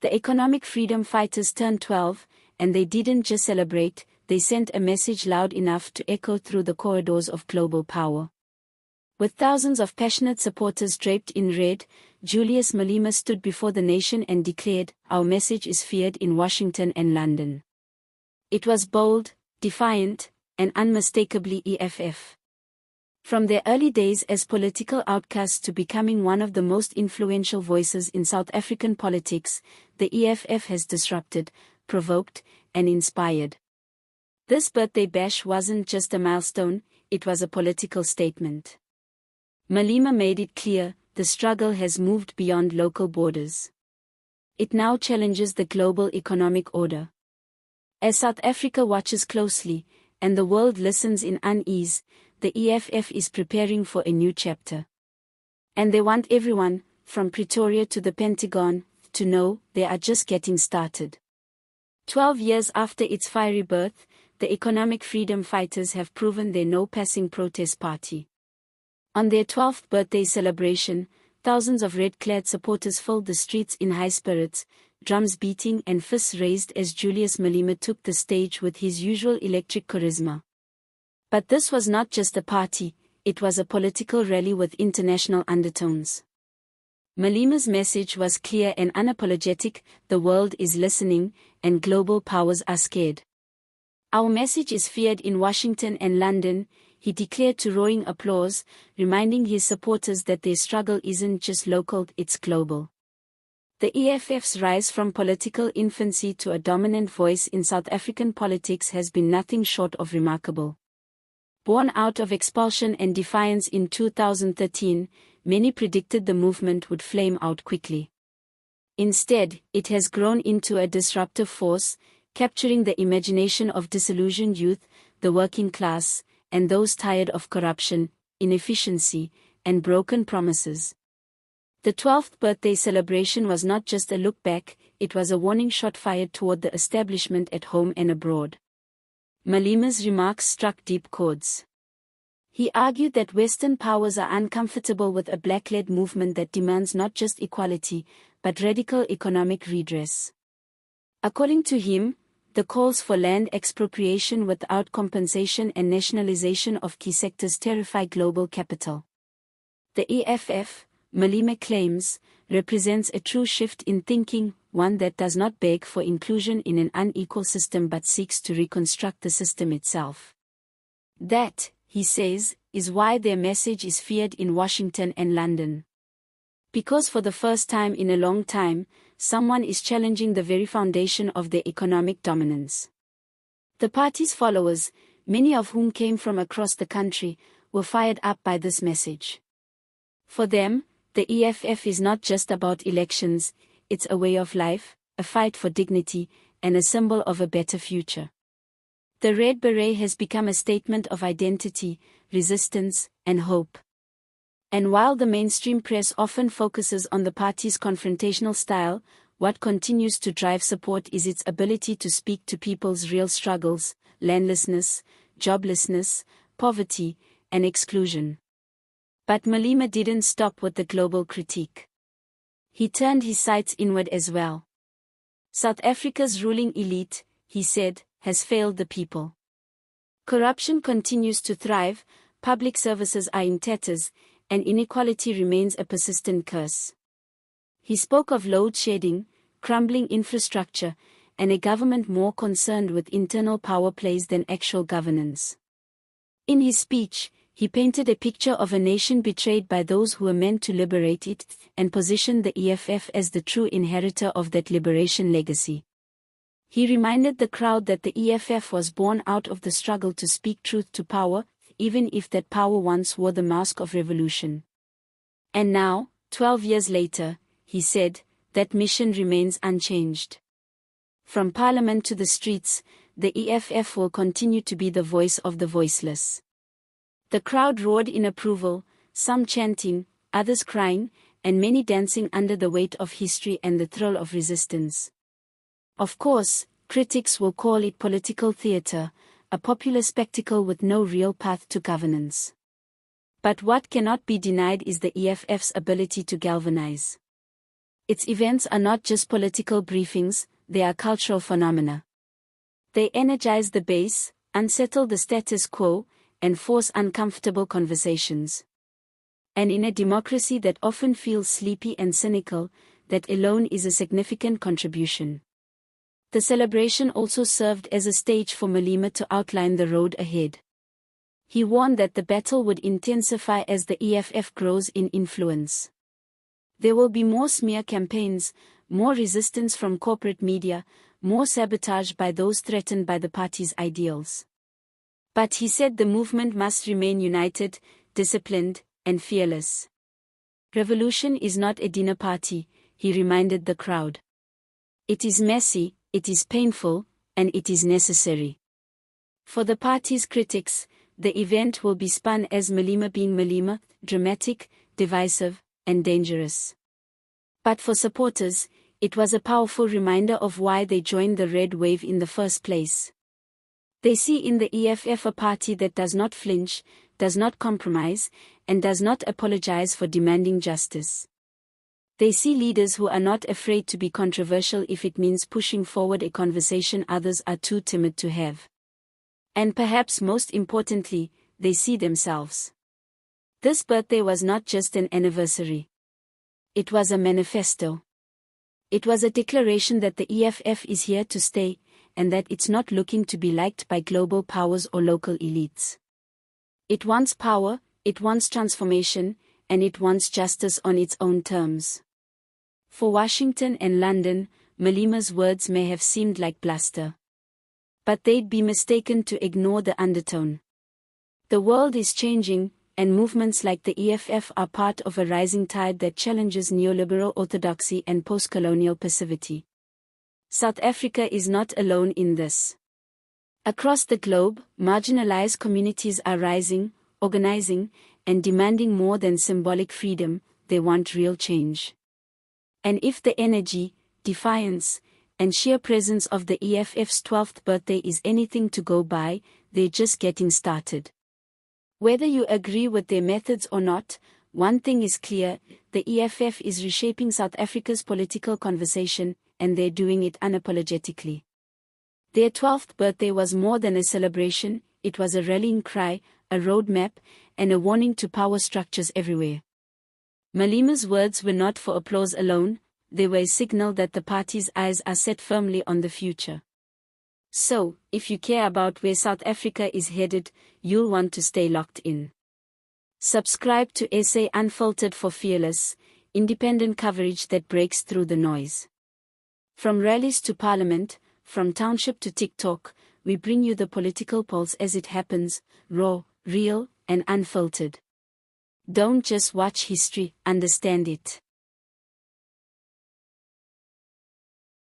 The economic freedom fighters turned 12, and they didn't just celebrate, they sent a message loud enough to echo through the corridors of global power. With thousands of passionate supporters draped in red, Julius Malema stood before the nation and declared, "Our message is feared in Washington and London." It was bold, defiant, and unmistakably EFF. From their early days as political outcasts to becoming one of the most influential voices in South African politics, the EFF has disrupted, provoked, and inspired. This birthday bash wasn't just a milestone, it was a political statement. Malema made it clear, the struggle has moved beyond local borders. It now challenges the global economic order. As South Africa watches closely, and the world listens in unease, the EFF is preparing for a new chapter. And they want everyone, from Pretoria to the Pentagon, to know they are just getting started. 12 years after its fiery birth, the economic freedom fighters have proven they're no passing protest party. On their 12th birthday celebration, thousands of red-clad supporters filled the streets in high spirits, drums beating and fists raised as Julius Malema took the stage with his usual electric charisma. But this was not just a party, it was a political rally with international undertones. Malema's message was clear and unapologetic: the world is listening, and global powers are scared. "Our message is feared in Washington and London," he declared to roaring applause, reminding his supporters that their struggle isn't just local, it's global. The EFF's rise from political infancy to a dominant voice in South African politics has been nothing short of remarkable. Born out of expulsion and defiance in 2013, many predicted the movement would flame out quickly. Instead, it has grown into a disruptive force, capturing the imagination of disillusioned youth, the working class, and those tired of corruption, inefficiency, and broken promises. The 12th birthday celebration was not just a look back, it was a warning shot fired toward the establishment at home and abroad. Malema's remarks struck deep chords. He argued that Western powers are uncomfortable with a black-led movement that demands not just equality, but radical economic redress. According to him, the calls for land expropriation without compensation and nationalization of key sectors terrify global capital. The EFF, Malema claims, represents a true shift in thinking, one that does not beg for inclusion in an unequal system but seeks to reconstruct the system itself. That, he says, is why their message is feared in Washington and London. Because for the first time in a long time, someone is challenging the very foundation of their economic dominance. The party's followers, many of whom came from across the country, were fired up by this message. For them, the EFF is not just about elections, it's a way of life, a fight for dignity, and a symbol of a better future. The red beret has become a statement of identity, resistance, and hope. And while the mainstream press often focuses on the party's confrontational style, what continues to drive support is its ability to speak to people's real struggles: landlessness, joblessness, poverty, and exclusion. But Malema didn't stop with the global critique. He turned his sights inward as well. South Africa's ruling elite, he said, has failed the people. Corruption continues to thrive, public services are in tatters, and inequality remains a persistent curse. He spoke of load shedding, crumbling infrastructure, and a government more concerned with internal power plays than actual governance. In his speech, he painted a picture of a nation betrayed by those who were meant to liberate it, and positioned the EFF as the true inheritor of that liberation legacy. He reminded the crowd that the EFF was born out of the struggle to speak truth to power, even if that power once wore the mask of revolution. And now, 12 years later, he said, that mission remains unchanged. From Parliament to the streets, the EFF will continue to be the voice of the voiceless. The crowd roared in approval, some chanting, others crying, and many dancing under the weight of history and the thrill of resistance. Of course, critics will call it political theater, a popular spectacle with no real path to governance. But what cannot be denied is the EFF's ability to galvanize. Its events are not just political briefings, they are cultural phenomena. They energize the base, unsettle the status quo, and force uncomfortable conversations. And in a democracy that often feels sleepy and cynical, that alone is a significant contribution. The celebration also served as a stage for Malema to outline the road ahead. He warned that the battle would intensify as the EFF grows in influence. There will be more smear campaigns, more resistance from corporate media, more sabotage by those threatened by the party's ideals. But he said the movement must remain united, disciplined, and fearless. Revolution is not a dinner party, he reminded the crowd. It is messy, it is painful, and it is necessary. For the party's critics, the event will be spun as Malema being Malema, dramatic, divisive, and dangerous. But for supporters, it was a powerful reminder of why they joined the red wave in the first place. They see in the EFF a party that does not flinch, does not compromise, and does not apologize for demanding justice. They see leaders who are not afraid to be controversial if it means pushing forward a conversation others are too timid to have. And perhaps most importantly, they see themselves. This birthday was not just an anniversary. It was a manifesto. It was a declaration that the EFF is here to stay, and that it's not looking to be liked by global powers or local elites. It wants power, it wants transformation, and it wants justice on its own terms. For Washington and London, Malema's words may have seemed like bluster. But they'd be mistaken to ignore the undertone. The world is changing, and movements like the EFF are part of a rising tide that challenges neoliberal orthodoxy and post-colonial passivity. South Africa is not alone in this. Across the globe, marginalized communities are rising, organizing, and demanding more than symbolic freedom, they want real change. And if the energy, defiance, and sheer presence of the EFF's 12th birthday is anything to go by, they're just getting started. Whether you agree with their methods or not, one thing is clear, the EFF is reshaping South Africa's political conversation, and they're doing it unapologetically. Their 12th birthday was more than a celebration, it was a rallying cry, a roadmap, and a warning to power structures everywhere. Malema's words were not for applause alone, they were a signal that the party's eyes are set firmly on the future. So, if you care about where South Africa is headed, you'll want to stay locked in. Subscribe to SA Unfiltered for fearless, independent coverage that breaks through the noise. From rallies to parliament, from township to TikTok, we bring you the political pulse as it happens, raw, real, and unfiltered. Don't just watch history, understand it.